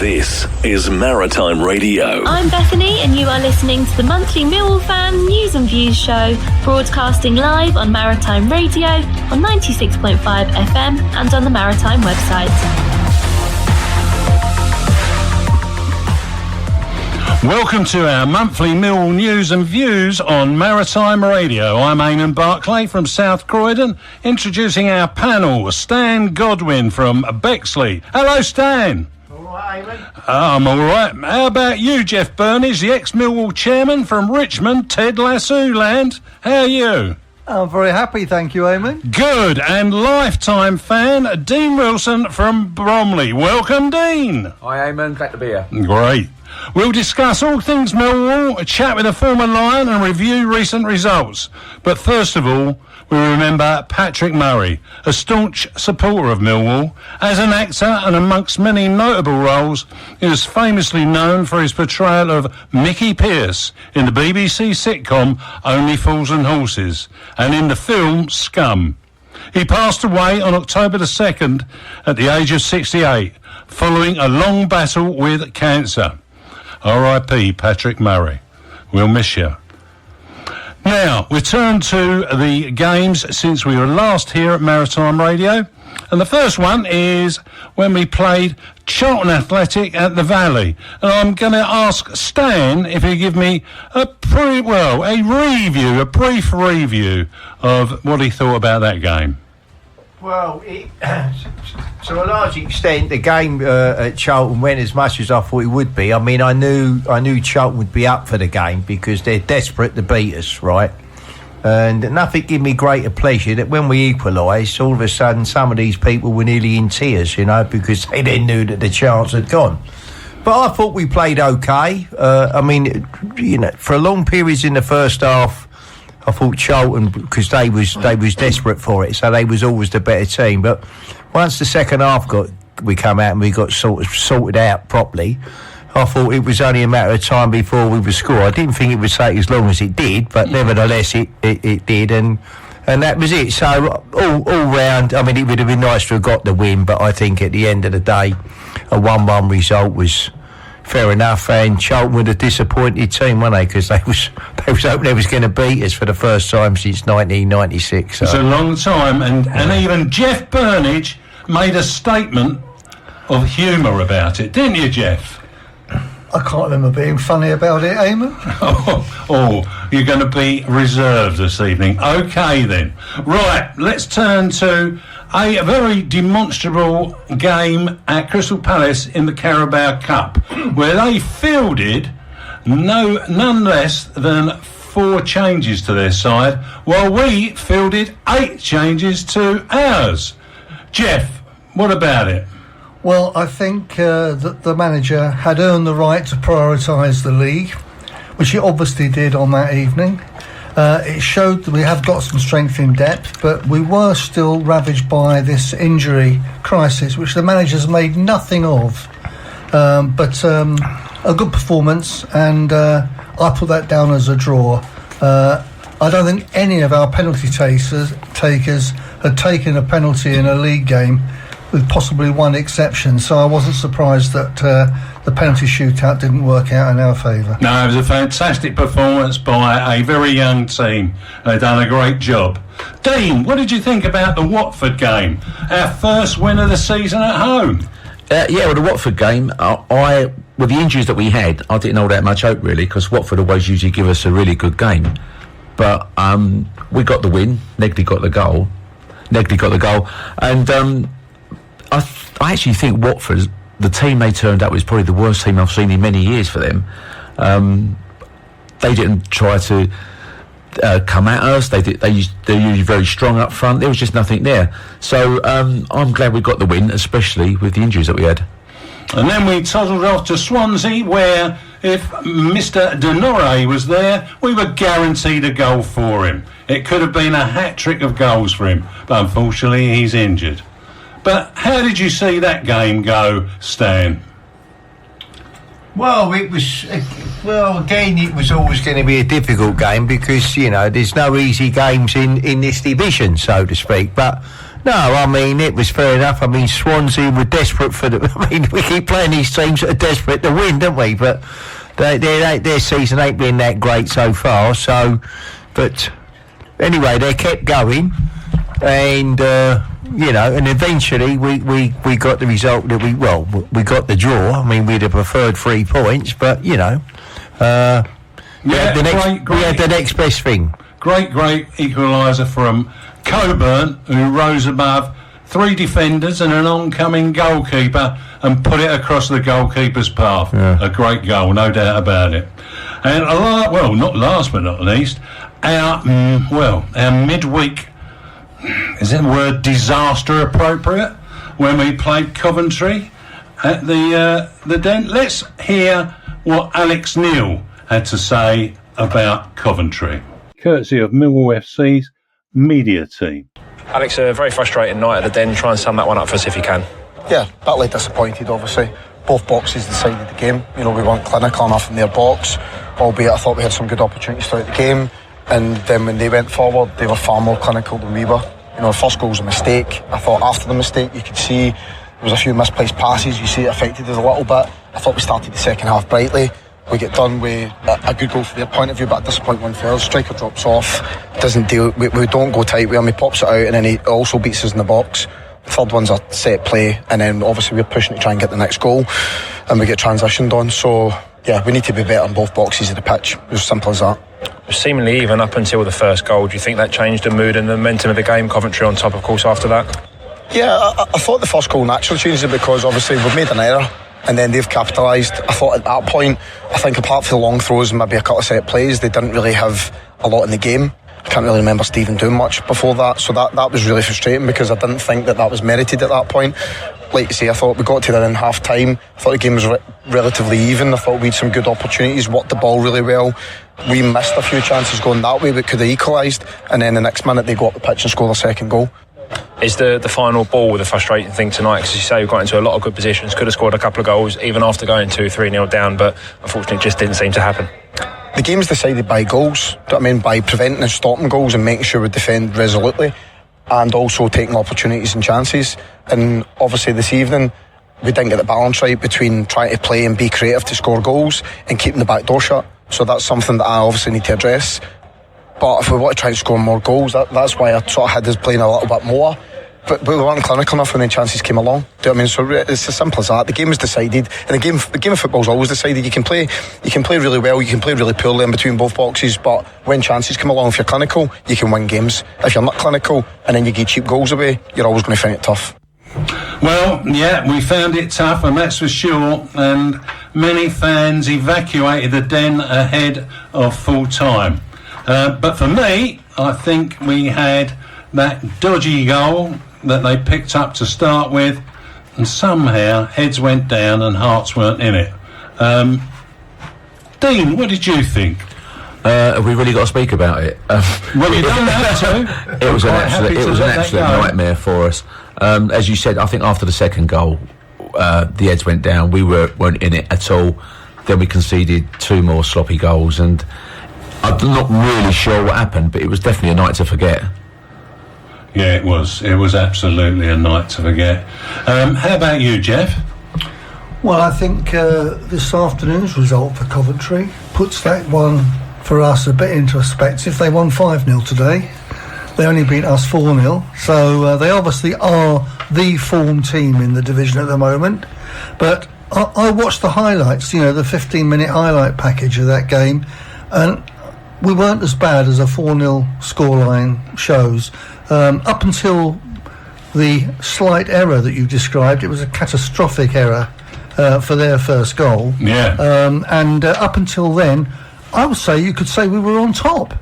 This is Maritime Radio. I'm Bethany and you are listening to the monthly Millwall Fan News and Views show, broadcasting live on Maritime Radio on 96.5 FM and on the Maritime website. Welcome to our monthly Millwall News and Views on Maritime Radio. I'm Eamonn Barclay from South Croydon, introducing our panel, Stan Godwin from Bexley. Hello, Stan. I'm all right. How about you, Jeff Burnige, the ex-Millwall chairman from Richmond, Ted Lasso land? How are you? I'm very happy, thank you, Eamon. Good. And lifetime fan, Dean Wilson from Bromley. Welcome, Dean. Hi, Eamon. Glad to be here. Great. We'll discuss all things Millwall, chat with a former Lion and review recent results. But first of all, we remember Patrick Murray, a staunch supporter of Millwall. As an actor and amongst many notable roles, he was famously known for his portrayal of Mickey Pearce in the BBC sitcom Only Fools and Horses and in the film Scum. He passed away on October the 2nd at the age of 68, following a long battle with cancer. R.I.P. Patrick Murray. We'll miss you. Now, we turn to the games since we were last here at Maritime Radio. And the first one is when we played Charlton Athletic at the Valley. And I'm going to ask Stan if he'll give me a brief review of what he thought about that game. Well, to a large extent, the game at Charlton went as much as I thought it would be. I mean, I knew Charlton would be up for the game because they're desperate to beat us, right? And nothing gave me greater pleasure that when we equalised, all of a sudden some of these people were nearly in tears, you know, because they then knew that the chance had gone. But I thought we played okay. I mean, you know, for long periods in the first half, I thought Charlton, because they was desperate for it, so they was always the better team. But once the second half we come out and we got sort of sorted out properly, I thought it was only a matter of time before we would score. I didn't think it would take as long as it did, but nevertheless it did, and that was it. So all round, I mean, it would have been nice to have got the win, but I think at the end of the day, a 1-1 result was fair enough, and Charlton were a disappointed team, weren't they? Because they was hoping they was going to beat us for the first time since 1996. So. It's a long time, and even Jeff Burnige made a statement of humour about it, didn't you, Jeff? I can't remember being funny about it, Eamon. Oh, you're going to be reserved this evening. OK, then. Right, let's turn to a very demonstrable game at Crystal Palace in the Carabao Cup, where they fielded none less than 4 changes to their side, while we fielded 8 changes to ours. Jeff, what about it? Well, I think that the manager had earned the right to prioritise the league, which he obviously did on that evening. It showed that we have got some strength in depth, but we were still ravaged by this injury crisis, which the manager's made nothing of. But a good performance, and I put that down as a draw. I don't think any of our penalty takers had taken a penalty in a league game, with possibly one exception, so I wasn't surprised that the penalty shootout didn't work out in our favour. No, it was a fantastic performance by a very young team. They've done a great job. Dean, what did you think about the Watford game? Our first win of the season at home. Well, the Watford game, with the injuries that we had, I didn't hold out much hope, really, because Watford always usually give us a really good game. But we got the win. Negley got the goal, and I actually think Watford, the team they turned up, was probably the worst team I've seen in many years for them. They didn't try to come at us. They're usually very strong up front. There was just nothing there. So I'm glad we got the win, especially with the injuries that we had. And then we toddled off to Swansea, where if Mr. Denore was there, we were guaranteed a goal for him. It could have been a hat-trick of goals for him, but unfortunately he's injured. But how did you see that game go, Stan? Well, it was always going to be a difficult game because, you know, there's no easy games in this division, so to speak. But No, I mean, it was fair enough. I mean, Swansea were desperate for the... I mean, we keep playing these teams that are desperate to win, don't we? But their season ain't been that great so far, so... But anyway, they kept going, and, and eventually we got the result that we got the draw. I mean, we'd have preferred 3 points, but, we had the next best thing. Great equaliser from Coburn, who rose above 3 defenders and an oncoming goalkeeper and put it across the goalkeeper's path. Yeah. A great goal, no doubt about it. And not last but not least, our midweek, is the word disaster appropriate, when we played Coventry at the Den. Let's hear what Alex Neil had to say about Coventry, courtesy of Millwall FC's media team. Alex, a very frustrating night at the Den. Try and sum that one up for us if you can. Yeah, bitterly disappointed, obviously. Both boxes decided the game. We weren't clinical enough in their box, albeit I thought we had some good opportunities throughout the game. And then when they went forward, they were far more clinical than we were. The first goal was a mistake. I thought after the mistake, you could see there was a few misplaced passes. You see it affected us a little bit. I thought we started the second half brightly. We get done with a good goal from their point of view, but a disappointing one for us. Striker drops off, doesn't deal. We don't go tight with him. He pops it out, and then he also beats us in the box. The third one's a set play, and then obviously we're pushing to try and get the next goal, and we get transitioned on. So yeah, we need to be better in both boxes of the pitch. It was simple as that. It was seemingly even up until the first goal. Do you think that changed the mood and the momentum of the game? Coventry on top, of course, after that. Yeah, I thought the first goal naturally changed it because obviously we've made an error. And then they've capitalised. I thought at that point, I think apart from the long throws and maybe a couple of set plays, they didn't really have a lot in the game. I can't really remember Stephen doing much before that, so that was really frustrating because I didn't think that was merited at that point. Like you say, I thought we got to that in half time. I thought the game was relatively even. I thought we had some good opportunities, worked the ball really well. We missed a few chances going that way, but could have equalised. And then the next minute they go up the pitch and score their second goal. Is the final ball the frustrating thing tonight? Because you say we got into a lot of good positions, could have scored a couple of goals even after going 2-3-0 down, but unfortunately it just didn't seem to happen. The game's decided by goals, by preventing and stopping goals and making sure we defend resolutely and also taking opportunities and chances. And obviously this evening we didn't get the balance right between trying to play and be creative to score goals and keeping the back door shut. So that's something that I obviously need to address. But if we want to try and score more goals, that's why I sort of had us playing a little bit more. But we weren't clinical enough when the chances came along. Do you know what I mean? So it's as simple as that. The game is decided, and the game of football is always decided. You can play really well, you can play really poorly in between both boxes. But when chances come along, if you're clinical, you can win games. If you're not clinical, and then you get cheap goals away, you're always going to find it tough. Well, yeah, we found it tough, and that's for sure. And many fans evacuated the Den ahead of full time. But for me, I think we had that dodgy goal that they picked up to start with, and somehow heads went down and hearts weren't in it. Dean, what did you think? Have we really got to speak about it? Well, you don't have to. It was an absolute nightmare for us. As you said, I think after the second goal, the heads went down. We weren't in it at all. Then we conceded 2 more sloppy goals, and I'm not really sure what happened, but it was definitely a night to forget. Yeah, it was. It was absolutely a night to forget. How about you, Jeff? Well, I think this afternoon's result for Coventry puts that one for us a bit into perspective. They won 5-0 today. They only beat us 4-0. So they obviously are the form team in the division at the moment. But I watched the highlights, the 15-minute highlight package of that game, and we weren't as bad as a 4-0 scoreline shows. Up until the slight error that you described, it was a catastrophic error for their first goal. Yeah. And up until then, I would say you could say we were on top.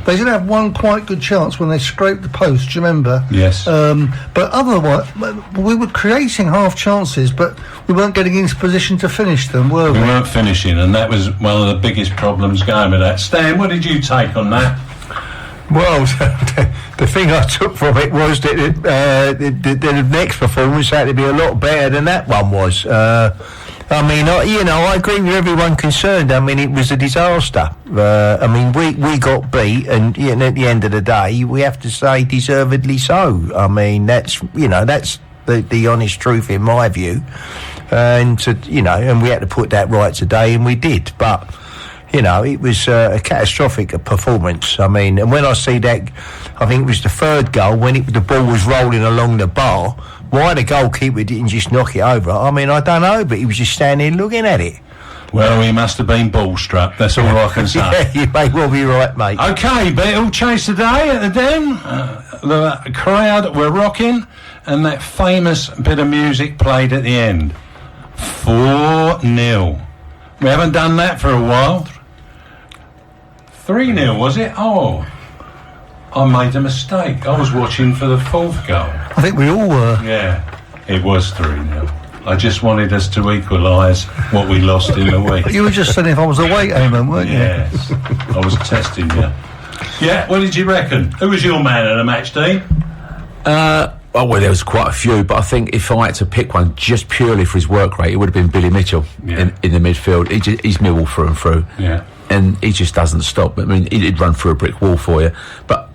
They did have one quite good chance when they scraped the post, do you remember? Yes. But otherwise, we were creating half chances, but we weren't getting into position to finish them, were we? We weren't finishing, and that was one of the biggest problems going with that. Stan, what did you take on that? Well, the thing I took from it was that the next performance had to be a lot better than that one was. I mean, I agree with everyone concerned. I mean, it was a disaster. I mean, we got beat, and at the end of the day, we have to say deservedly so. I mean, that's the honest truth in my view. And we had to put that right today, and we did. But it was a catastrophic performance. I mean, and when I see that, I think it was the third goal when the ball was rolling along the bar. Why the goalkeeper didn't just knock it over? I mean, I don't know, but he was just standing looking at it. Well, he must have been ball-struck, that's all I can say. Yeah, you may well be right, mate. OK, Beetle Chase today at the Den. The crowd were rocking, and that famous bit of music played at the end. 4-0. We haven't done that for a while. 3-0, was it? Oh, I made a mistake. I was watching for the fourth goal. I think we all were. Yeah, it was 3-0. I just wanted us to equalise what we lost in the week. You were just saying if I was awake, Eamon, weren't you? Yes, I was testing you. Yeah, what did you reckon? Who was your man of the match, Dean? Well, there was quite a few, but I think if I had to pick one just purely for his work rate, it would have been Billy Mitchell in the midfield. He's Millwall through and through. Yeah. And he just doesn't stop. I mean, he'd run through a brick wall for you. But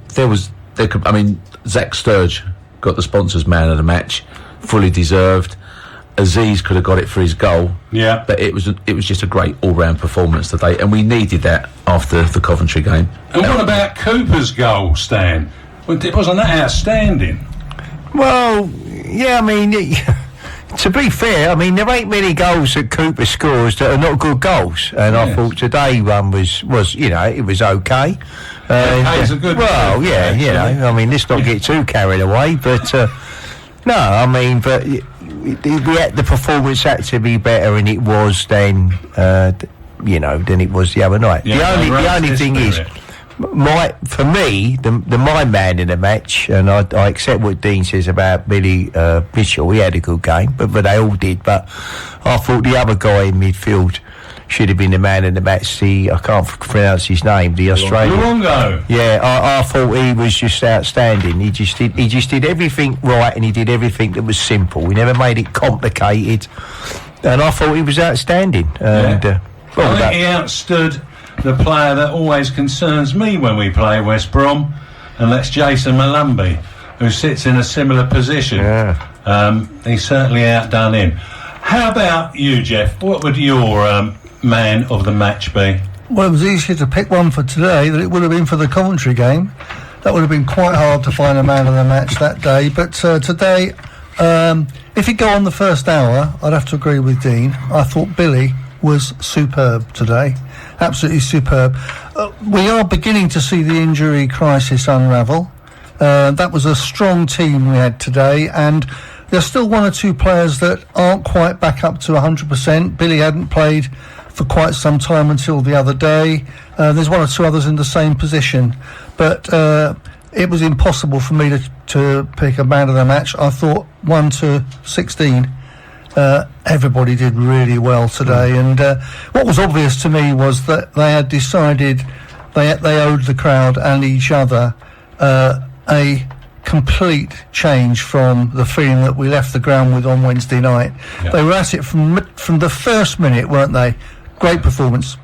Zach Sturge got the sponsors man of the match, fully deserved. Aziz could have got it for his goal. Yeah. But it was just a great all-round performance today, and we needed that after the Coventry game. And what about Cooper's goal, Stan? Wasn't that outstanding? Well, yeah, I mean, to be fair, I mean, there ain't many goals that Cooper scores that are not good goals. And I thought today one was it was okay. It's a good well, goal. I mean, let's not get too carried away. But, no, I mean, but the performance had to be better, and it was then, than it was the other night. Yeah, the only thing is, my man in the match, and I accept what Dean says about Billy Mitchell. He had a good game, but they all did. But I thought the other guy in midfield should have been the man in the match. I can't pronounce his name. The Australian. Luongo. Yeah, I thought he was just outstanding. He just did everything right, and he did everything that was simple. He never made it complicated, and I thought he was outstanding. And I think he outstood the player that always concerns me when we play West Brom, and that's Jason Malumbi, who sits in a similar position. Yeah. He's certainly outdone him. How about you, Jeff? What would your man of the match be? Well, it was easier to pick one for today than it would have been for the Coventry game. That would have been quite hard to find a man of the match that day. But today, if you go on the first hour, I'd have to agree with Dean. I thought Billy was superb today. Absolutely superb. We are beginning to see the injury crisis unravel. That was a strong team we had today, and there's still one or two players that aren't quite back up to 100%. Billy hadn't played for quite some time until the other day. There's one or two others in the same position, but it was impossible for me to pick a man of the match. I thought 1 to 16. Everybody did really well today, and what was obvious to me was that they had decided they owed the crowd and each other a complete change from the feeling that we left the ground with on Wednesday night. Yeah. They were at it from the first minute, weren't they? Great performance.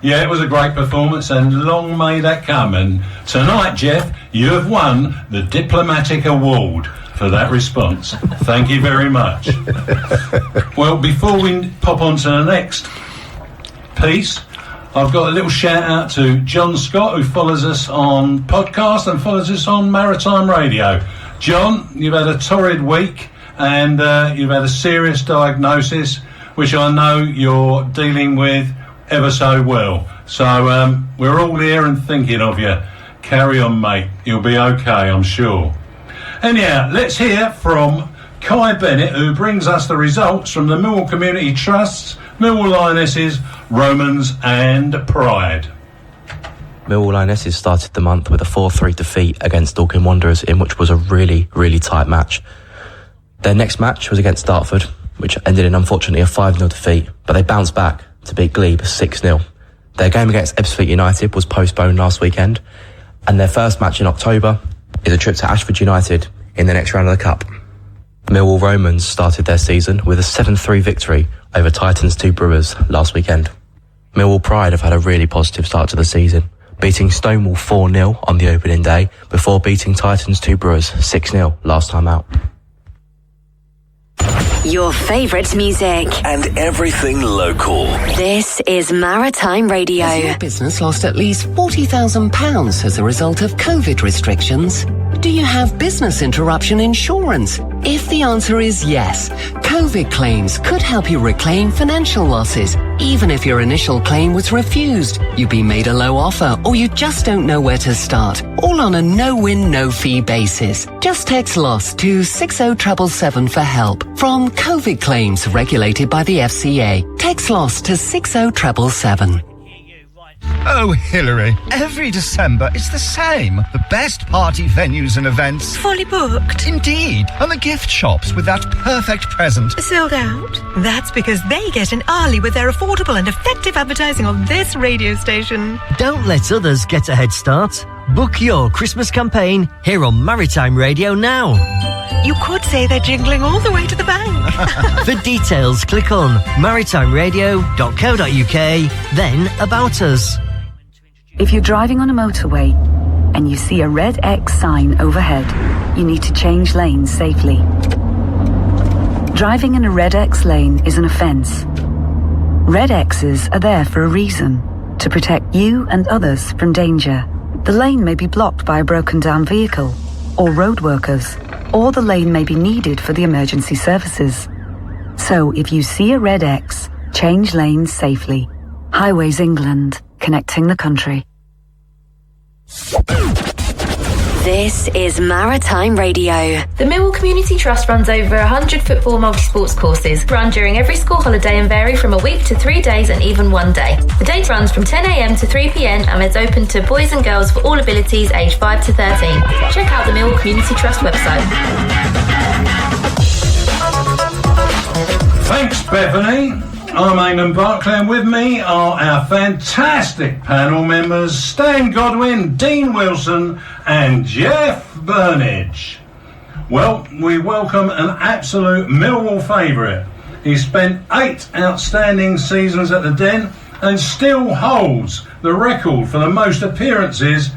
Yeah, it was a great performance, and long may that come. And tonight, Jeff, you have won the Diplomatic Award for that response. Thank you very much. Well, before we pop on to the next piece, I've got a little shout out to John Scott, who follows us on podcast and follows us on Maritime Radio. John, you've had a torrid week, and you've had a serious diagnosis, which I know you're dealing with ever so well. So we're all here and thinking of you. Carry on, mate. You'll be okay, I'm sure. Anyhow, let's hear from Kai Bennett, who brings us the results from the Millwall Community Trust's Millwall Lionesses, Romans and Pride. Millwall Lionesses started the month with a 4-3 defeat against Talkin Wanderers, in which was a really, really tight match. Their next match was against Dartford, which ended in, unfortunately, a 5-0 defeat, but they bounced back to beat Glebe 6-0. Their game against Ebbsfleet United was postponed last weekend, and their first match in October is a trip to Ashford United in the next round of the Cup. Millwall Romans started their season with a 7-3 victory over Titans 2 Brewers last weekend. Millwall Pride have had a really positive start to the season, beating Stonewall 4-0 on the opening day before beating Titans 2 Brewers 6-0 last time out. Your favourite music. And everything local. This is Maritime Radio. Has your business lost at least £40,000 as a result of COVID restrictions? Do you have business interruption insurance? If the answer is yes, COVID claims could help you reclaim financial losses, even if your initial claim was refused, you've been made a low offer, or you just don't know where to start, all on a no-win, no-fee basis. Just text LOSS to 60777 for help. From COVID claims regulated by the FCA, text LOSS to 60777. Oh, Hillary, every December it's the same. The best party venues and events. Fully booked. Indeed. And the gift shops with that perfect present. Sold out? That's because they get in early with their affordable and effective advertising on this radio station. Don't let others get a head start. Book your Christmas campaign here on Maritime Radio now. You could say they're jingling all the way to the bank. For details, click on maritimeradio.co.uk, then About Us. If you're driving on a motorway and you see a red X sign overhead, you need to change lanes safely. Driving in a red X lane is an offence. Red X's are there for a reason, to protect you and others from danger. The lane may be blocked by a broken down vehicle or road workers, or the lane may be needed for the emergency services. So if you see a red X, change lanes safely. Highways England, connecting the country. This is Maritime Radio. The Millwall Community Trust runs over 100 football multi-sports courses, run during every school holiday and vary from a week to 3 days and even 1 day. The date runs from 10 a.m. to 3 p.m. and is open to boys and girls for all abilities aged 5 to 13. Check out the Millwall Community Trust website. Thanks, Bethany. I'm Eamonn Barclay, and with me are our fantastic panel members, Stan Godwin, Dean Wilson and Jeff Burnige. Well, we welcome an absolute Millwall favourite. He spent 8 outstanding seasons at the Den and still holds the record for the most appearances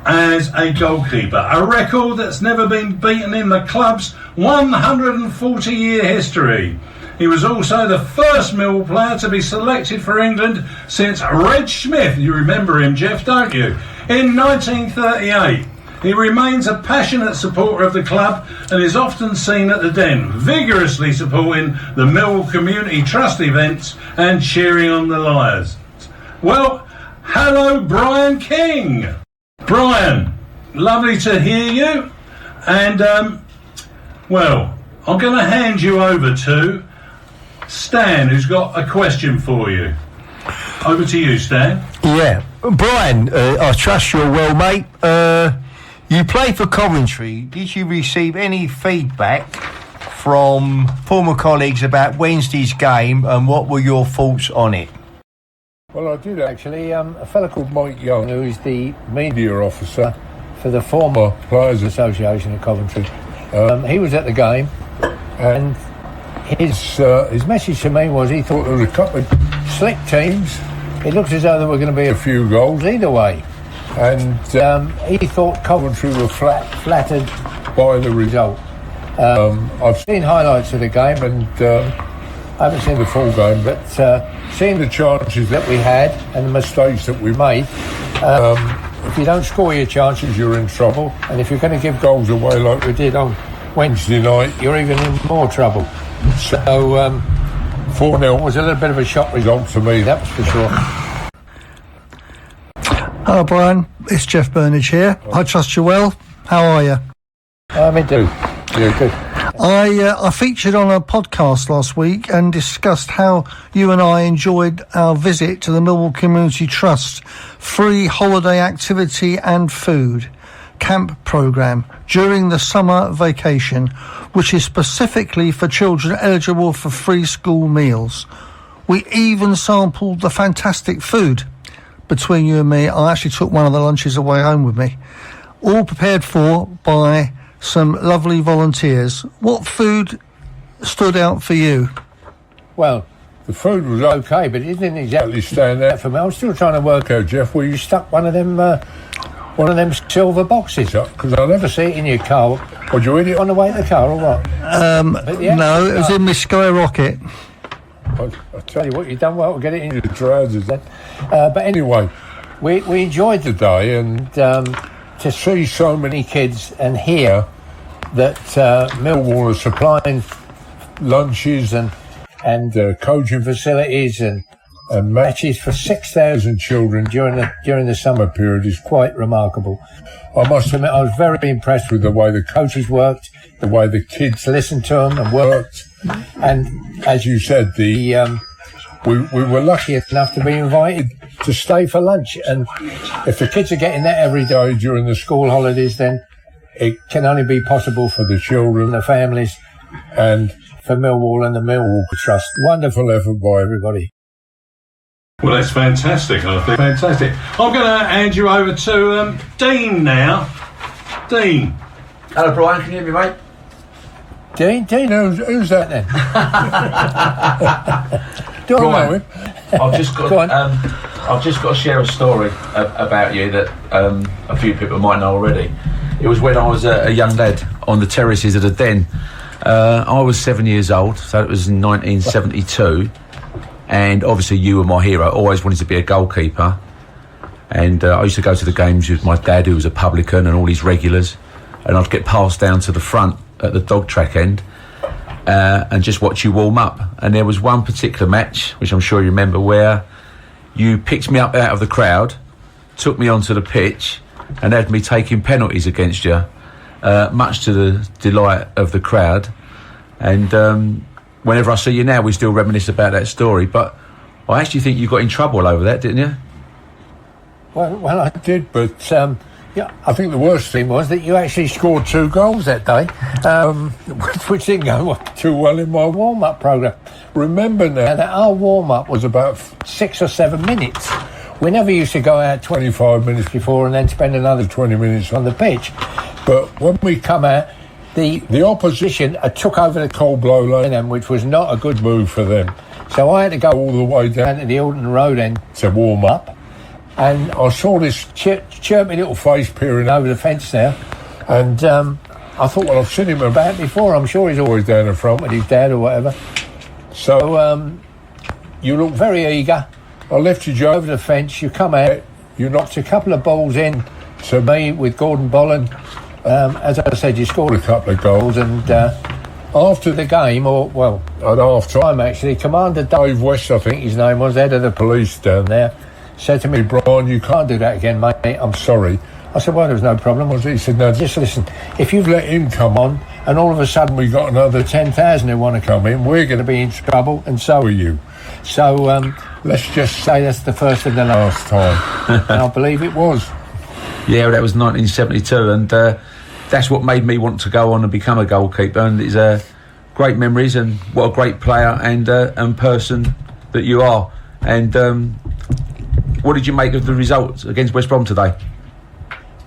as a goalkeeper, a record that's never been beaten in the club's 140-year history. He was also the first Millwall player to be selected for England since Red Smith, you remember him, Jeff, don't you, in 1938. He remains a passionate supporter of the club and is often seen at the Den, vigorously supporting the Millwall Community Trust events and cheering on the Lions. Well, hello, Bryan King. Bryan, lovely to hear you. And, well, I'm going to hand you over to Stan, who's got a question for you. Over to you, Stan. Yeah. Bryan, I trust you're well, mate. You play for Coventry. Did you receive any feedback from former colleagues about Wednesday's game, and what were your thoughts on it? Well, I did actually. A fella called Mike Young, who is the media officer for the former Players Association of Coventry, he was at the game, and his message to me was he thought there were a couple of slick teams. It looked as though there were going to be a few goals either way, and he thought Coventry were flattered by the result. I've seen highlights of the game, and I haven't seen the full game, but seeing the chances that we had and the mistakes that we made, if you don't score your chances, you're in trouble, and if you're going to give goals away like we did on Wednesday night, you're even in more trouble. So 4-0 was a little bit of a shock result to me, that was for sure. Hello, Bryan. It's Jeff Burnige here. I trust you well. How are you? Me too. Yeah, good. I featured on a podcast last week and discussed how you and I enjoyed our visit to the Millwall Community Trust free holiday activity and food camp programme during the summer vacation, which is specifically for children eligible for free school meals. We even sampled the fantastic food. Between you and me, I actually took one of the lunches away home with me, all prepared for by some lovely volunteers. What food stood out for you? Well, the food was okay, but it didn't exactly stand out for me. I'm still trying to work out, Jeff, where you stuck one of them silver boxes up, because I never see it in your car. Would you eat it on the way to the car or what? No, it was in my skyrocket. I'll tell you what, you've done well to get it in your trousers then. But anyway, we enjoyed the day, and to see so many kids and hear that Millwall are supplying lunches and coaching facilities and matches for 6,000 children during the summer period is quite remarkable. I must admit, I was very impressed with the way the coaches worked, the way the kids listened to them and worked. And as you said, we were lucky enough to be invited to stay for lunch. And if the kids are getting that every day during the school holidays, then it can only be possible for the children, the families, and for Millwall and the Millwall Trust. Wonderful effort by everybody. Well, that's fantastic, I think. Fantastic. I'm going to hand you over to Dean now. Dean. Hello, Brian. Can you hear me, mate? Dean, who's that then? Do I know him? I've just got to share a story about you that a few people might know already. It was when I was a young lad on the terraces of the Den. I was 7 years old, so it was in 1972. And obviously you were my hero. Always wanted to be a goalkeeper. And I used to go to the games with my dad, who was a publican, and all his regulars. And I'd get passed down to the front at the dog track end and just watch you warm up. And there was one particular match, which I'm sure you remember, where you picked me up out of the crowd, took me onto the pitch, and had me taking penalties against you, much to the delight of the crowd. And whenever I see you now, we still reminisce about that story. But I actually think you got in trouble over that, didn't you? Well, I did, but yeah, I think the worst thing was that you actually scored 2 goals that day, which didn't go too well in my warm-up programme. Remember now that our warm-up was about 6 or 7 minutes. We never used to go out 25 minutes before and then spend another 20 minutes on the pitch. But when we come out, the opposition took over the cold blow lane, which was not a good move for them. So I had to go all the way down to the Alton Road end to warm up. And I saw this chirpy little face peering over the fence there. And I thought, well, I've seen him about before. I'm sure he's always down the front with his dad or whatever. So you look very eager. I lifted you over the fence. You come out. You knocked a couple of balls in to me with Gordon Bolland. As I said, you scored a couple of goals. And after the game, at half-time actually, Commander Dave West, I think his name was, head of the police down there, said to me, Brian, you can't do that again, mate, I'm sorry. I said, well, there was no problem. He said, no, just listen, if you've let him come on and all of a sudden we got another 10,000 who want to come in, we're going to be in trouble, and so are you. So let's just say that's the first and the last time. And I believe it was. Yeah, that was 1972, and that's what made me want to go on and become a goalkeeper. And it's great memories, and what a great player and person that you are. And what did you make of the results against West Brom today?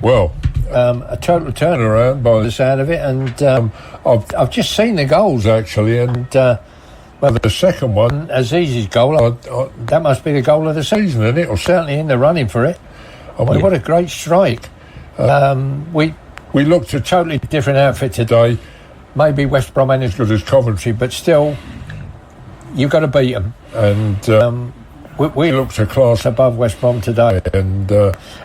Well, a total turnaround by the sound of it, and I've just seen the goals actually, and the second one, Aziz's goal, that must be the goal of the season, isn't it? Or certainly in the running for it. I mean, what a great strike! We looked a totally different outfit today. Maybe West Brom ain't as good as Coventry, but still, you've got to beat them. And we looked a class above West Brom today. And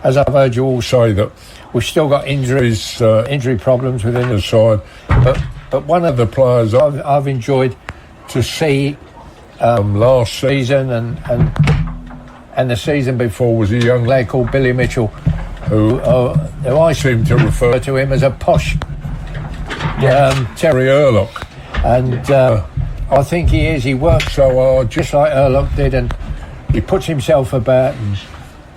as I've heard you all say, that we've still got injury problems within the side. But one of the players I've enjoyed to see last season and the season before was a young lad called Billy Mitchell, who I seem to refer to him as a posh Terry Urlock. And I think he is. He works so hard, just like Urlock did, and he puts himself about, and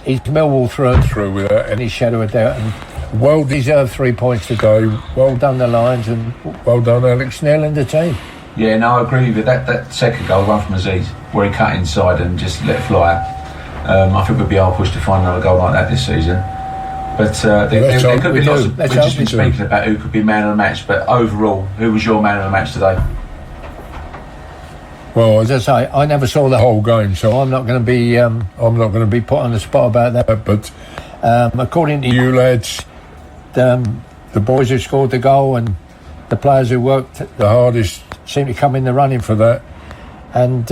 he's Millwall through and through without any shadow of doubt, and well deserved 3 points today. Well done the Lions, and well done Alex Snell and the team. Yeah, no, I agree with you. That second goal, one from Aziz, where he cut inside and just let it fly. I think we'd be hard pushed to find another goal like that this season. But there could be lots of... We've just been speaking about who could be man of the match, but overall, who was your man of the match today? Well, as I say, I never saw the whole game, so I'm not going to be put on the spot about that. But according to you lads, the boys who scored the goal and the players who worked the hardest seem to come in the running for that. And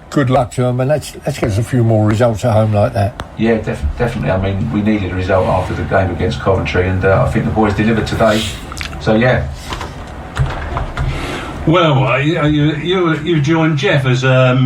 good luck to them, and let's get us a few more results at home like that. Yeah, definitely. I mean, we needed a result after the game against Coventry, and I think the boys delivered today. So yeah. Well, you joined Jeff as a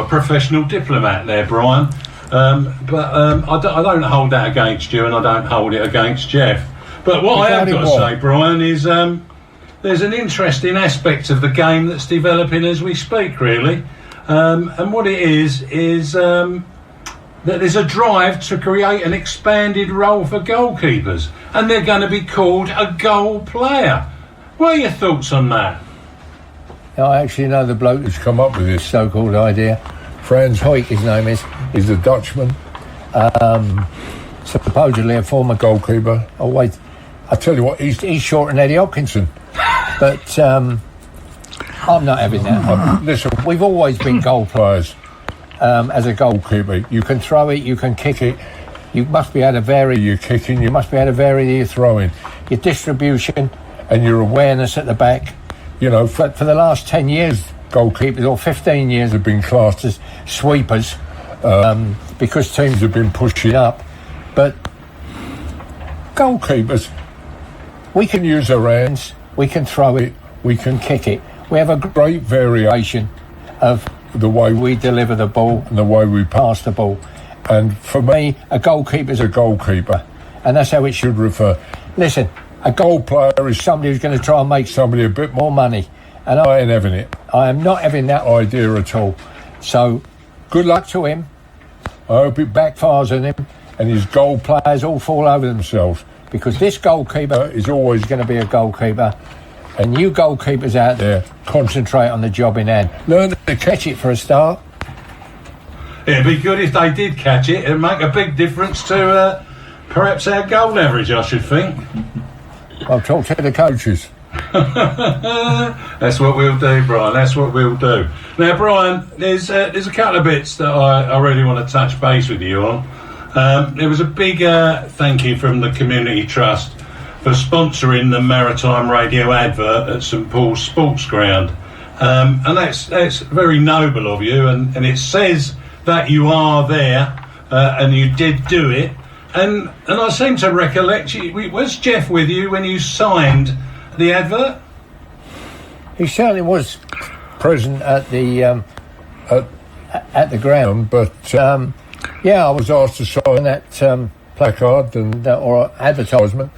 professional diplomat there, Brian. But I don't hold that against you, and I don't hold it against Jeff. But what I have got to say, Brian, is there's an interesting aspect of the game that's developing as we speak, really. And what it is that there's a drive to create an expanded role for goalkeepers, and they're going to be called a goal player. What are your thoughts on that? I actually know the bloke who's come up with this so-called idea. Frans Hoyk, his name is. He's a Dutchman. Supposedly a former goalkeeper. Oh, wait. I tell you what, he's short than Eddie Hopkinson. But I'm not having that. Listen, we've always been goal players as a goalkeeper. You can throw it, you can kick it. You must be able to vary your kicking. You must be able to vary your throwing. Your distribution and your awareness at the back. You know, for the last 10 years, goalkeepers, or 15 years, have been classed as sweepers because teams have been pushing up. But goalkeepers, we can use our hands, we can throw it, we can kick it. We have a great variation of the way we deliver the ball and the way we pass the ball. And for me, a goalkeeper's a goalkeeper, and that's how it should refer. Listen, a goal player is somebody who's going to try and make somebody a bit more money, and I ain't having it. I am not having that idea at all. So, good luck to him. I hope it backfires on him, and his goal players all fall over themselves, because this goalkeeper is always going to be a goalkeeper, and you goalkeepers out there, concentrate on the job in hand. Learn to catch it for a start. It'd be good if they did catch it. It'd make a big difference to perhaps our goal average, I should think. I'll talk to the coaches. That's what we'll do, Brian. That's what we'll do. Now, Brian, there's a couple of bits that I really want to touch base with you on. There was a big thank you from the Community Trust for sponsoring the Maritime Radio advert at St Paul's Sports Ground, and that's very noble of you. And it says that you are there, and you did do it. And I seem to recollect, was Jeff with you when you signed the advert? He certainly was present at the ground, but yeah, I was asked to sign that placard and or advertisement,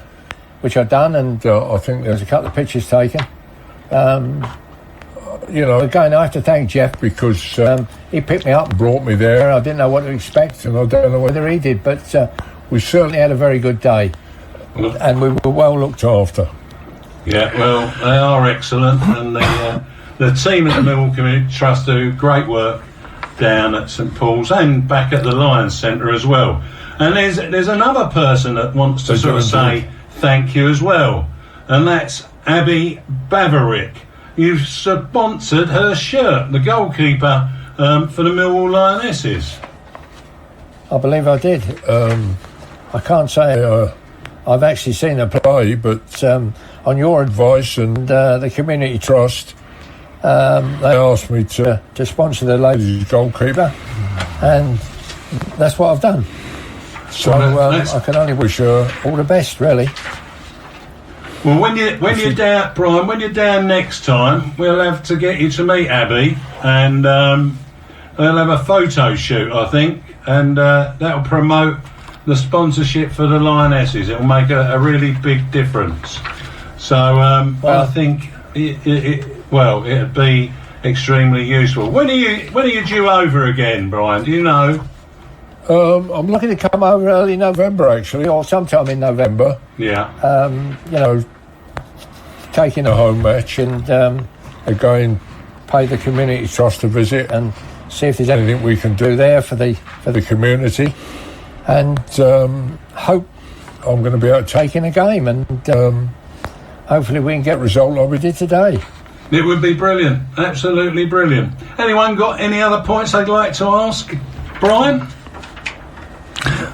which I'd done, and I think there was a couple of pictures taken. You know, again, I have to thank Jeff, because he picked me up and brought me there. I didn't know what to expect, and I don't know whether he did, but we certainly had a very good day, and we were well looked after. Yeah, well, they are excellent, and the team at the Millwall Community Trust do great work down at St Paul's and back at the Lions Centre as well. And there's another person that wants to sort of say thank you as well, and that's Abby Bavarick. You've sponsored her shirt, the goalkeeper for the Millwall Lionesses. I believe I did. I can't say I've actually seen her play, but on your advice and the Community Trust, they asked me to sponsor the ladies' goalkeeper, and that's what I've done. So I can only wish her all the best, really. Well, when you're down, Brian, when you're down next time, we'll have to get you to meet Abby, and they'll have a photo shoot, I think, and that'll promote the sponsorship for the Lionesses. It'll make a really big difference. So I think it'd be extremely useful. When are you due over again, Brian? Do you know? I'm looking to come over early November, actually, or sometime in November. Yeah. You know, taking a home match, and again, pay the Community Trust a visit and see if there's anything we can do there for the community, and hope I'm going to be out taking a game, and hopefully we can get a result like we did today. It would be brilliant, absolutely brilliant. Anyone got any other points they'd like to ask Bryan?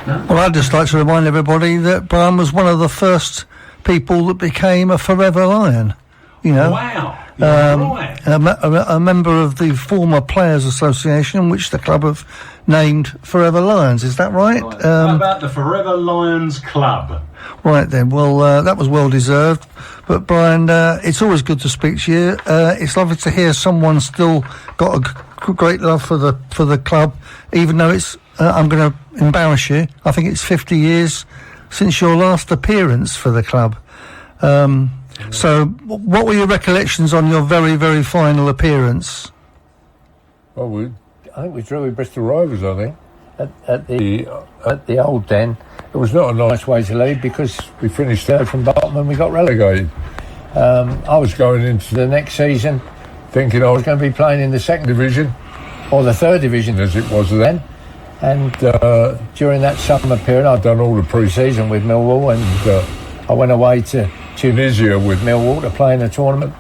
Well, I'd just like to remind everybody that Bryan was one of the first people that became a Forever Lion. You know, wow. Right. A member of the former Players Association, which the club have named Forever Lions. Is that right? How about the Forever Lions Club? Right then. Well, that was well deserved. But Bryan, it's always good to speak to you. It's lovely to hear someone still got a great love for the club, even though it's. I'm going to embarrass you. I think it's 50 years since your last appearance for the club. So, what were your recollections on your very, very final appearance? Well, I think we drew with Bristol Rovers, I think, at the old Den. It was not a nice way to leave because we finished third from bottom and we got relegated. I was going into the next season thinking I was going to be playing in the second division, or the third division as it was then. And during that summer period, I'd done all the pre-season with Millwall, and I went away to Tunisia with Millwall to play in a tournament.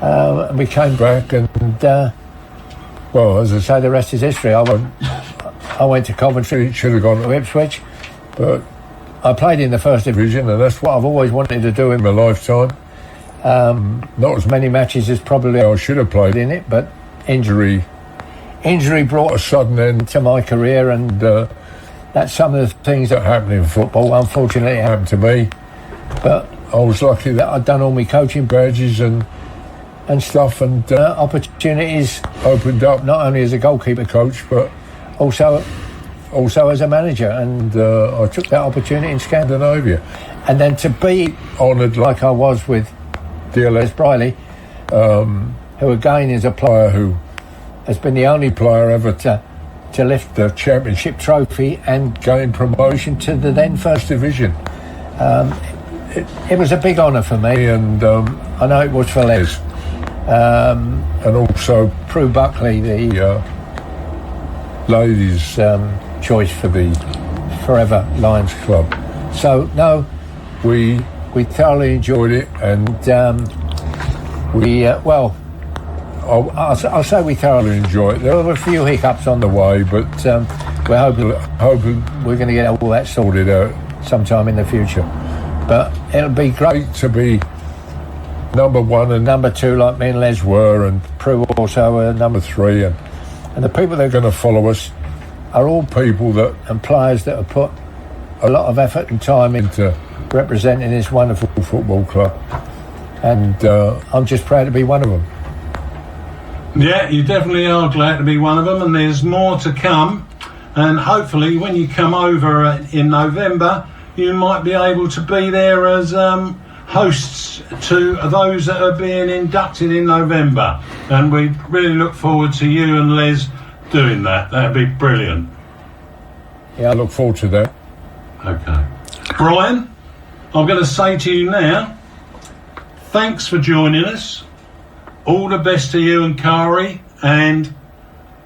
And we came back, and well, as I say, the rest is history. I went to Coventry, should have gone to Ipswich, but I played in the first division, and that's what I've always wanted to do in my lifetime. Not as many matches as probably I should have played in it, but injury brought a sudden end to my career, and that's some of the things that happen in football. Unfortunately, it happened to me, but I was lucky that I'd done all my coaching badges and stuff, and opportunities opened up, not only as a goalkeeper coach, but also as a manager, and I took that opportunity in Scandinavia. And then to be honoured like I was with dear Les Briley, who again is a player who has been the only player ever to lift the championship trophy and gain promotion to the then first division. It was a big honour for me, and I know it was for Les. And also Prue Buckley, the ladies' choice for the Forever Lions Club. So, no, we thoroughly enjoyed it, and I'll say we thoroughly enjoyed it. There were a few hiccups on the way, but we're hoping we're going to get all that sorted out sometime in the future. But it'll be great to be number one and number two like me and Les were, and Prue also number three, and the people that are going to follow us are all people and players that have put a lot of effort and time into representing this wonderful football club, and I'm just proud to be one of them. Yeah, you definitely are glad to be one of them, and there's more to come, and hopefully when you come over in November you might be able to be there as hosts to those that are being inducted in November, and we really look forward to you and Les doing that. That'd be brilliant. Yeah, I look forward to that. Okay. Bryan, I'm going to say to you now, thanks for joining us. All the best to you and Kari, and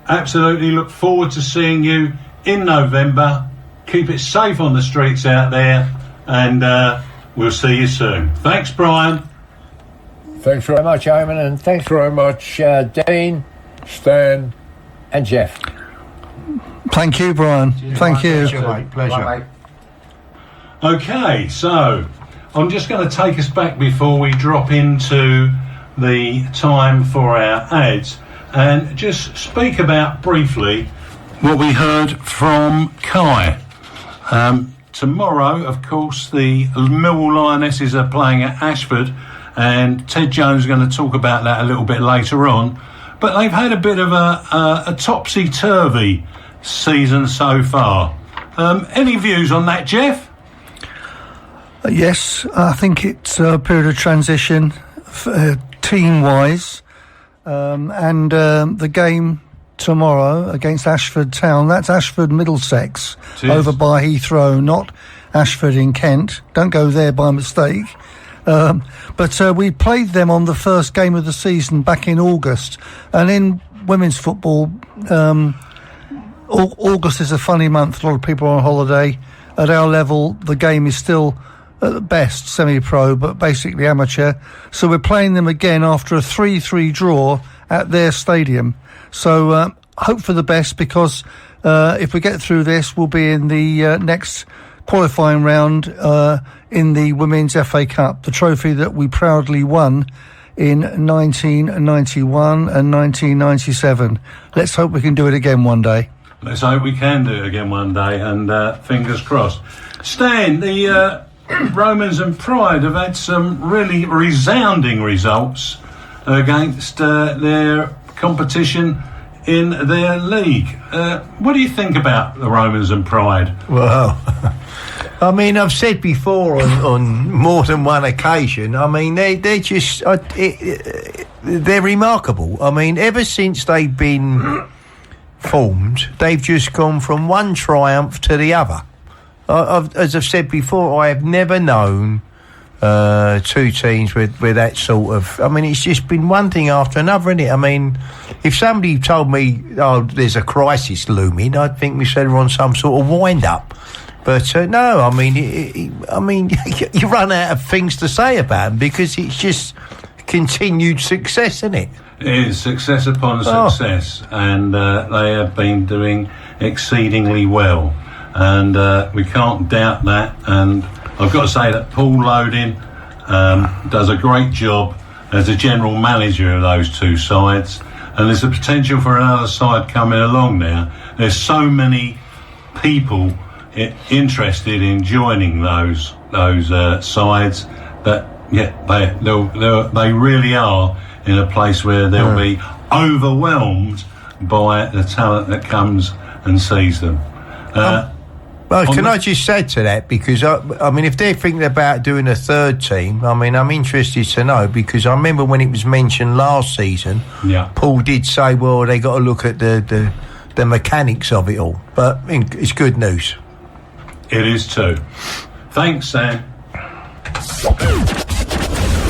absolutely look forward to seeing you in November. Keep it safe on the streets out there, and we'll see you soon. Thanks, Bryan. Thanks very much, Eamonn, and thanks very much, Dean, Stan, and Jeff. Thank you, Bryan. Thank you. Pleasure, mate. Pleasure. Bye, mate. Okay, so I'm just going to take us back before we drop into the time for our ads, and just speak about briefly what we heard from Kai. Tomorrow, of course, the Millwall Lionesses are playing at Ashford, and Ted Jones is going to talk about that a little bit later on. But they've had a bit of a topsy-turvy season so far. Any views on that, Jeff? Yes, I think it's a period of transition team-wise, and the game tomorrow against Ashford Town, that's Ashford Middlesex. Cheers. Over by Heathrow, not Ashford in Kent. Don't go there by mistake. But we played them on the first game of the season back in August, and in women's football, August is a funny month. A lot of people are on holiday, at our level, the game is still at best semi-pro, but basically amateur. So we're playing them again after a 3-3 draw at their stadium. So hope for the best, because if we get through this, we'll be in the next qualifying round in the Women's FA Cup, the trophy that we proudly won in 1991 and 1997. Let's hope we can do it again one day. Let's hope we can do it again one day, and fingers crossed. Stan, the Romans and Pride have had some really resounding results against their competition in their league. What do you think about the Romans and Pride? Well, I mean, I've said before on more than one occasion, I mean, they're just... they're remarkable. I mean, ever since they've been formed, they've just gone from one triumph to the other. As I've said before, I have never known two teams with that sort of... I mean, it's just been one thing after another, isn't it? I mean, if somebody told me, there's a crisis looming, I'd think we said we're on some sort of wind-up. But no, I mean, you run out of things to say about them, because it's just continued success, isn't it? It is success upon success, and they have been doing exceedingly well, and we can't doubt that. And I've got to say that Paul Loading does a great job as a general manager of those two sides, and there's a potential for another side coming along now. There's so many people interested in joining those sides that they really are in a place where they'll be overwhelmed by the talent that comes and sees them. Well, can I just say to that, because I mean, if they're thinking about doing a third team, I mean, I'm interested to know, because I remember when it was mentioned last season, Paul did say, well, they got to look at the mechanics of it all. But it's good news. It is too. Thanks, Sam.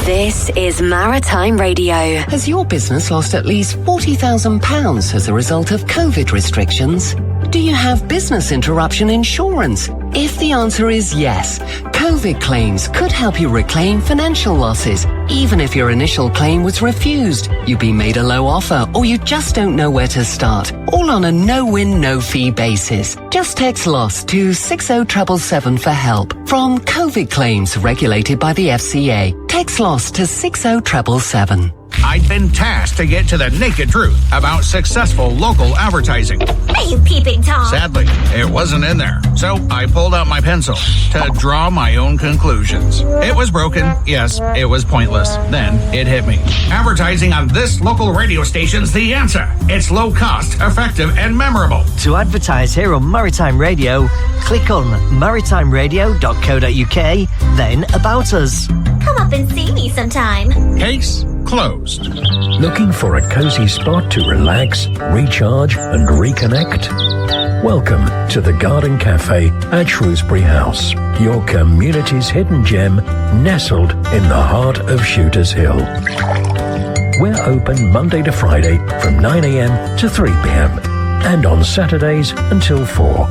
This is Maritime Radio. Has your business lost at least £40,000 as a result of COVID restrictions? Do you have business interruption insurance? If the answer is yes, COVID claims could help you reclaim financial losses. Even if your initial claim was refused, you've been made a low offer, or you just don't know where to start. All on a no-win, no-fee basis. Just text LOSS to 60777 for help. From COVID claims regulated by the FCA. Text LOSS to 60777. I'd been tasked to get to the naked truth about successful local advertising. Are you peeping Tom? Sadly, it wasn't in there. So I pulled out my pencil to draw my own conclusions. It was broken. Yes, it was pointless. Then it hit me. Advertising on this local radio station's the answer. It's low cost, effective, and memorable. To advertise here on Maritime Radio, click on maritimeradio.co.uk, then About Us. Come up and see me sometime. Case closed. Looking for a cozy spot to relax, recharge and reconnect? Welcome to the Garden Cafe at Shrewsbury House, your community's hidden gem nestled in the heart of Shooters Hill. We're open Monday to Friday from 9 a.m. to 3 p.m. and on Saturdays until 4.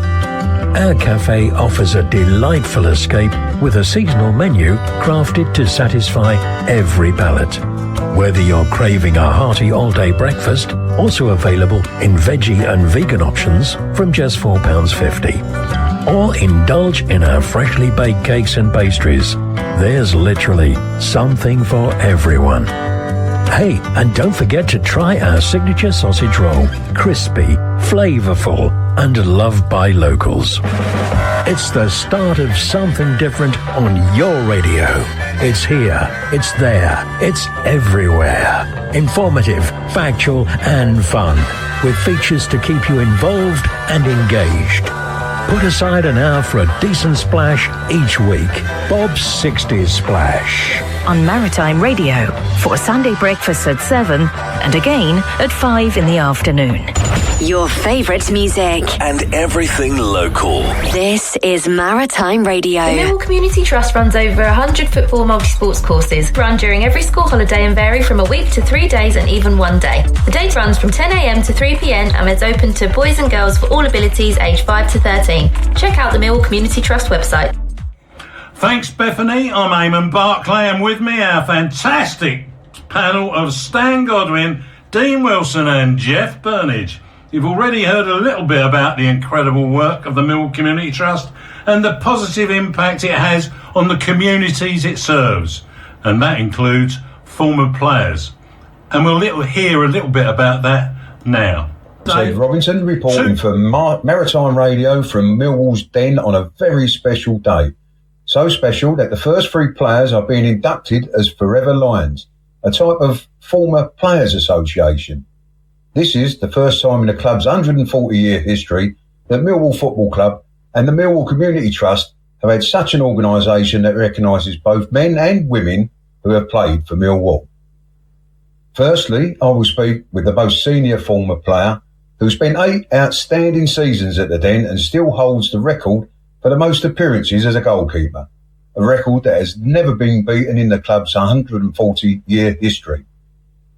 Our cafe offers a delightful escape with a seasonal menu crafted to satisfy every palate. Whether you're craving a hearty all-day breakfast, also available in veggie and vegan options from just £4.50. Or indulge in our freshly baked cakes and pastries. There's literally something for everyone. Hey, and don't forget to try our signature sausage roll. Crispy, flavourful, and loved by locals. It's the start of something different on your radio. It's here, it's there, it's everywhere. Informative, factual, and fun. With features to keep you involved and engaged. Put aside an hour for a decent splash each week. Bob's 60s Splash. on Maritime Radio for Sunday breakfast at 7 and again at 5 in the afternoon. Your favourite music. And everything local. This is Maritime Radio. The Millwall Community Trust runs over 100 football multi-sports courses, run during every school holiday and vary from a week to 3 days and even 1 day. The day runs from 10 a.m. to 3 p.m. and is open to boys and girls for all abilities aged 5 to 13. Check out the Millwall Community Trust website. Thanks, Bethany. I'm Eamonn Barclay, and with me our fantastic panel of Stan Godwin, Dean Wilson and Jeff Burnige. You've already heard a little bit about the incredible work of the Millwall Community Trust and the positive impact it has on the communities it serves. And that includes former players. And we'll hear a little bit about that now. Steve Robinson reporting for Maritime Radio from Millwall's Den on a very special day. So special that the first 3 players are being inducted as Forever Lions, a type of former players association. This is the first time in the club's 140-year history that Millwall Football Club and the Millwall Community Trust have had such an organisation that recognises both men and women who have played for Millwall. Firstly, I will speak with the most senior former player who spent 8 outstanding seasons at the Den and still holds the record for the most appearances as a goalkeeper, a record that has never been beaten in the club's 140-year history.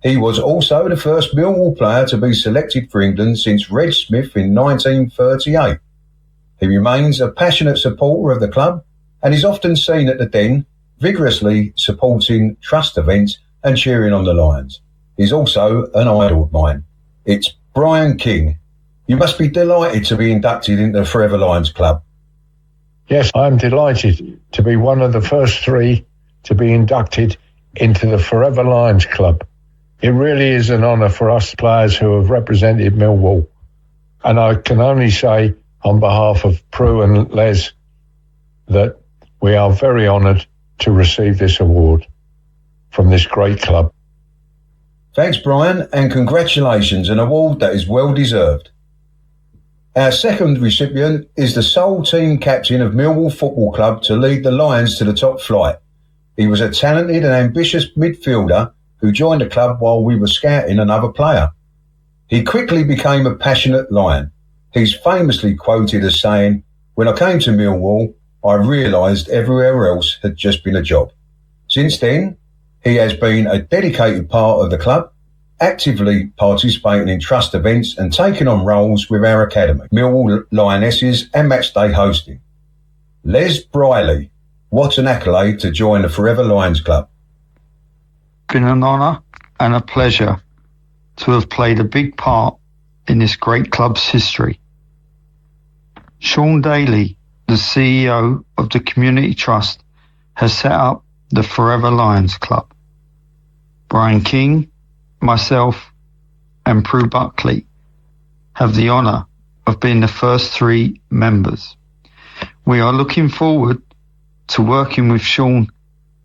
He was also the first Millwall player to be selected for England since Red Smith in 1938. He remains a passionate supporter of the club and is often seen at the Den, vigorously supporting trust events and cheering on the Lions. He's also an idol of mine. It's Bryan King. You must be delighted to be inducted into the Forever Lions Club. Yes, I'm delighted to be one of the first 3 to be inducted into the Forever Lions Club. It really is an honour for us players who have represented Millwall. And I can only say on behalf of Prue and Les that we are very honoured to receive this award from this great club. Thanks, Brian, and congratulations, an award that is well deserved. Our second recipient is the sole team captain of Millwall Football Club to lead the Lions to the top flight. He was a talented and ambitious midfielder who joined the club while we were scouting another player. He quickly became a passionate Lion. He's famously quoted as saying, "When I came to Millwall, I realised everywhere else had just been a job." Since then, he has been a dedicated part of the club, actively participating in trust events and taking on roles with our academy, Millwall Lionesses and matchday hosting. Les Briley, what an accolade to join the Forever Lions Club. Been an honour and a pleasure to have played a big part in this great club's history. Sean Daly, the CEO of the Community Trust, has set up the Forever Lions Club. Bryan King, myself and Prue Buckley have the honour of being the first 3 members. We are looking forward to working with Sean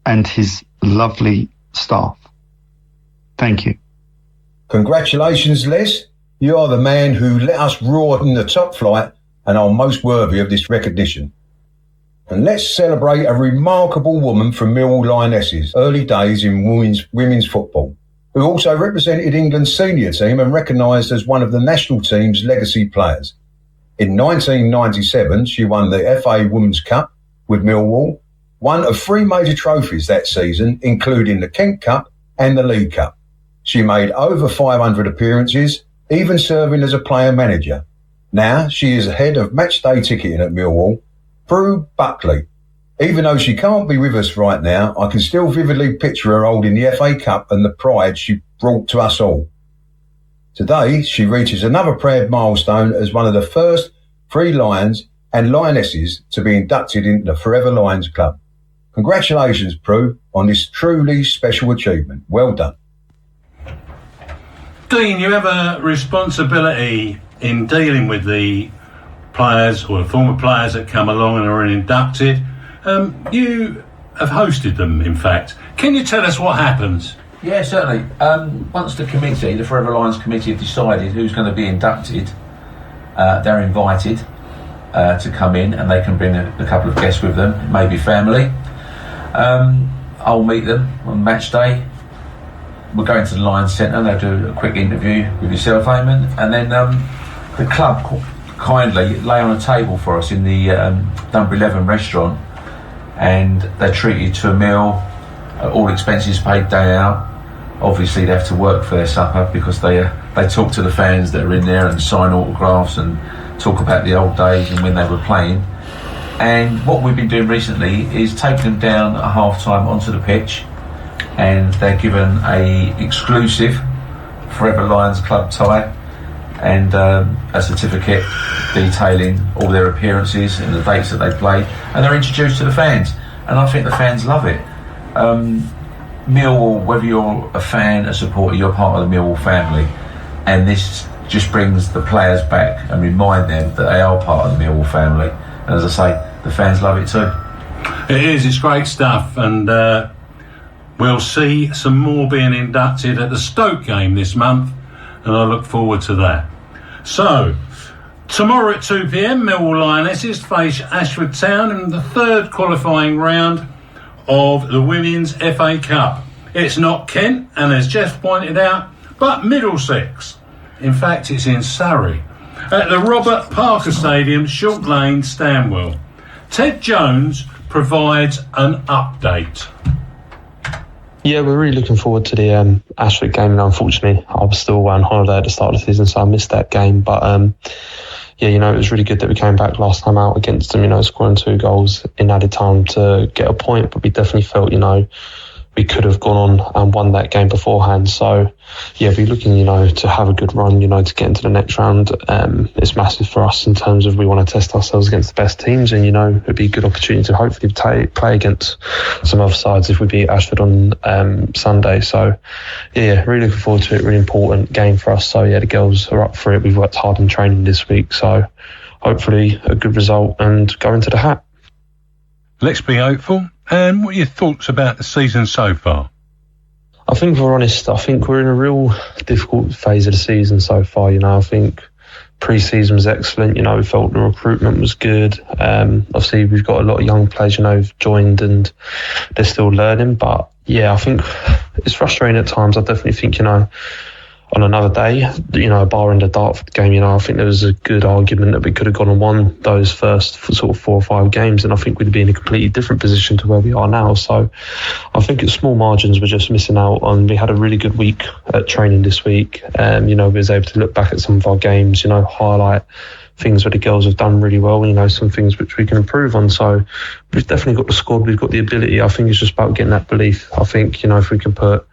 and his lovely staff. Thank you. Congratulations, Les. You are the man who let us roar in the top flight and are most worthy of this recognition. And let's celebrate a remarkable woman from Millwall Lionesses' early days in women's football, who also represented England's senior team and recognised as one of the national team's legacy players. In 1997, she won the FA Women's Cup with Millwall, one of 3 major trophies that season, including the Kent Cup and the League Cup. She made over 500 appearances, even serving as a player manager. Now she is head of matchday ticketing at Millwall. Prue Buckley. Even though she can't be with us right now, I can still vividly picture her holding the FA Cup and the pride she brought to us all. Today, she reaches another proud milestone as one of the first 3 Lions and Lionesses to be inducted into the Forever Lions Club. Congratulations, Prue, on this truly special achievement. Well done. Dean, you have a responsibility in dealing with the players or the former players that come along and are inducted. You have hosted them, in fact. Can you tell us what happens? Yeah, certainly. Once the committee, the Forever Lions committee, have decided who's going to be inducted, they're invited to come in, and they can bring a couple of guests with them, maybe family. I'll meet them on match day. We'll go into the Lions Centre. They'll do a quick interview with yourself, Eamonn, and then the club kindly lay on a table for us in the number 11 restaurant, and they treat you to a meal, all expenses paid day out. Obviously they have to work for their supper because they talk to the fans that are in there and sign autographs and talk about the old days and when they were playing. And what we've been doing recently is taking them down at half-time onto the pitch, and they're given a exclusive Forever Lions club tie and a certificate detailing all their appearances and the dates that they played, and they're introduced to the fans, and I think the fans love it. Millwall, whether you're a fan, a supporter, you're part of the Millwall family, and this just brings the players back and remind them that they are part of the Millwall family, and as I say, the fans love it too. It is, it's great stuff, and we'll see some more being inducted at the Stoke game this month, and I look forward to that. So, tomorrow at 2 p.m, Millwall Lionesses face Ashford Town in the third qualifying round of the Women's FA Cup. It's not Kent, and as Jeff pointed out, but Middlesex. In fact, it's in Surrey, at the Robert Parker Stadium, Short Lane, Stanwell. Ted Jones provides an update. Yeah, we're really looking forward to the Ashford game, and unfortunately I was still away on holiday at the start of the season, so I missed that game. But yeah, it was really good that we came back last time out against them, scoring 2 goals in added time to get a point, but we definitely felt, we could have gone on and won that game beforehand. So yeah, we're looking, to have a good run, to get into the next round. It's massive for us in terms of we want to test ourselves against the best teams, and it'd be a good opportunity to hopefully play against some other sides if we beat Ashford on Sunday. So yeah, really looking forward to it. Really important game for us. So yeah, the girls are up for it. We've worked hard in training this week, so hopefully a good result and go into the hat. Let's be hopeful. And what are your thoughts about the season so far? I think, if we're honest, we're in a real difficult phase of the season so far. I think pre-season was excellent. We felt the recruitment was good. Obviously, we've got a lot of young players, who've joined and they're still learning. But yeah, I think it's frustrating at times. I definitely think, on another day, barring the Dartford game, I think there was a good argument that we could have gone and won those first sort of 4 or 5 games, and I think we'd be in a completely different position to where we are now. So I think at small margins we're just missing out on. We had a really good week at training this week. We was able to look back at some of our games, highlight things where the girls have done really well, some things which we can improve on. So we've definitely got the squad, we've got the ability. I think it's just about getting that belief. I think, if we can put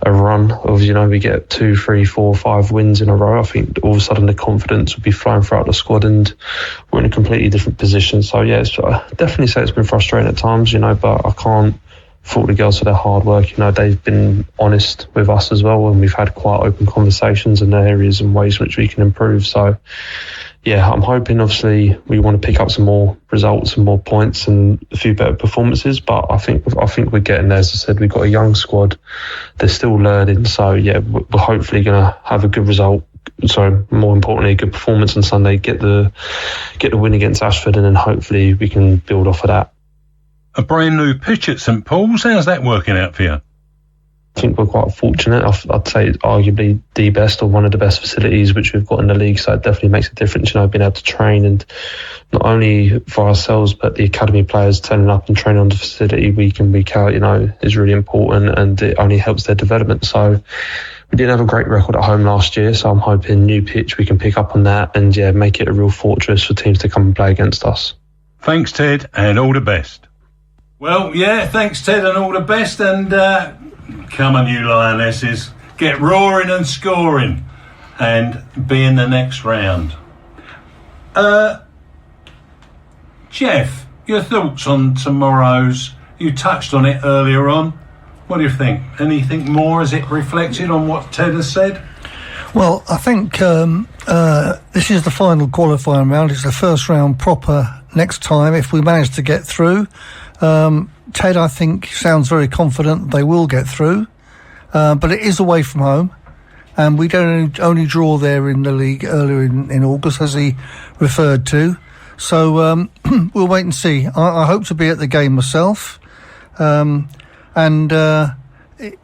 a run of, we get 2, 3, 4, 5 wins in a row, I think all of a sudden the confidence will be flowing throughout the squad and we're in a completely different position. So yeah, I definitely say it's been frustrating at times, but I can't fault the girls for their hard work. They've been honest with us as well, and we've had quite open conversations in the areas and ways in which we can improve. So yeah, I'm hoping, obviously, we want to pick up some more results and more points and a few better performances. But I think we're getting there. As I said, we've got a young squad; they're still learning. So yeah, we're hopefully going to have a good result. So more importantly, a good performance on Sunday. Get the win against Ashford, and then hopefully we can build off of that. A brand new pitch at St Paul's. How's that working out for you? I think we're quite fortunate. I'd say it's arguably the best or one of the best facilities which we've got in the league, so it definitely makes a difference, being able to train, and not only for ourselves but the academy players turning up and training on the facility week in, week out, is really important, and it only helps their development. So we didn't have a great record at home last year, so I'm hoping new pitch we can pick up on that and yeah, make it a real fortress for teams to come and play against us. Thanks, Ted, and all the best. Well, yeah, thanks, Ted, and all the best, and come on, you Lionesses, get roaring and scoring and be in the next round. Jeff, your thoughts on tomorrow's, you touched on it earlier on. What do you think? Anything more? Is it reflected on what Ted has said? Well, I think this is the final qualifying round. It's the first round proper next time if we manage to get through. Ted, I think, sounds very confident they will get through, but it is away from home, and we don't only draw there in the league earlier in August, as he referred to. So we'll wait and see. I hope to be at the game myself, and and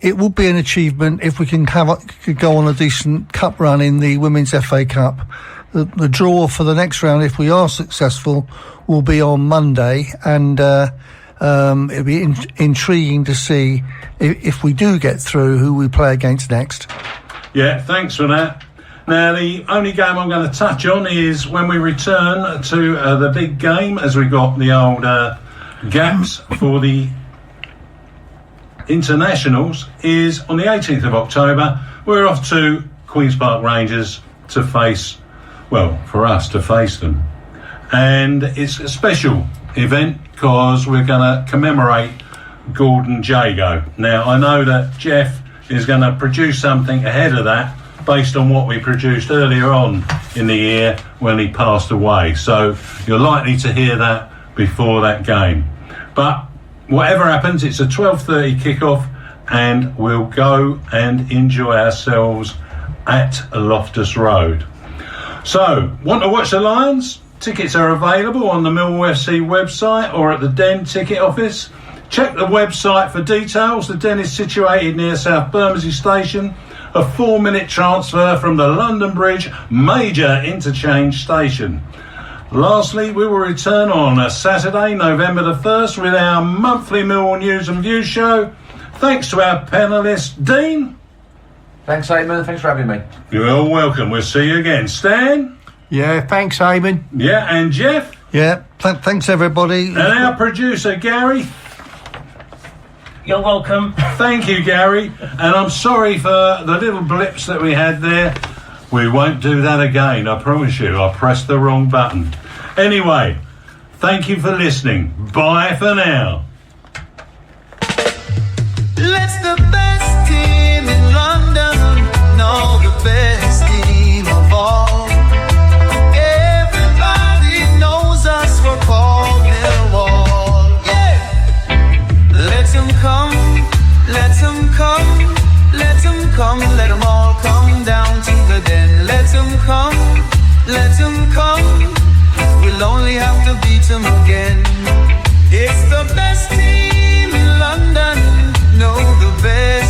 it would be an achievement if we could go on a decent cup run in the Women's FA Cup. The draw for the next round, if we are successful, will be on Monday, and it'll be intriguing to see if we do get through who we play against next. Yeah, thanks for that. Now, the only game I'm going to touch on is when we return to the big game, as we got the old gaps for the internationals, is on the 18th of October. We're off to Queen's Park Rangers to face, well, for us to face them. And it's a special event because we're going to commemorate Gordon Jago. Now, I know that Jeff is going to produce something ahead of that based on what we produced earlier on in the year when he passed away. So you're likely to hear that before that game. But whatever happens, it's a 12:30 kickoff, and we'll go and enjoy ourselves at Loftus Road. So, want to watch the Lions? Tickets are available on the Millwall FC website or at the Den ticket office. Check the website for details. The Den is situated near South Bermondsey Station, a 4-minute transfer from the London Bridge major interchange station. Lastly, we will return on a Saturday, November the 1st, with our monthly Millwall News and Views show. Thanks to our panellists, Dean. Thanks, Eamonn. Thanks for having me. You're all welcome. We'll see you again. Stan? Yeah, thanks, Eamonn. Yeah, and Jeff? Yeah, thanks, everybody. And our producer, Gary? You're welcome. Thank you, Gary. And I'm sorry for the little blips that we had there. We won't do that again, I promise you. I pressed the wrong button. Anyway, thank you for listening. Bye for now. Let's the best team in London, no, the best team of all. Everybody knows us, we're called Millwall. Yeah! Let them come, let them come, let them come, let them all come down to the Den. Let them come, let them come, we'll only have to beat them again. It's the best team in London, no, the best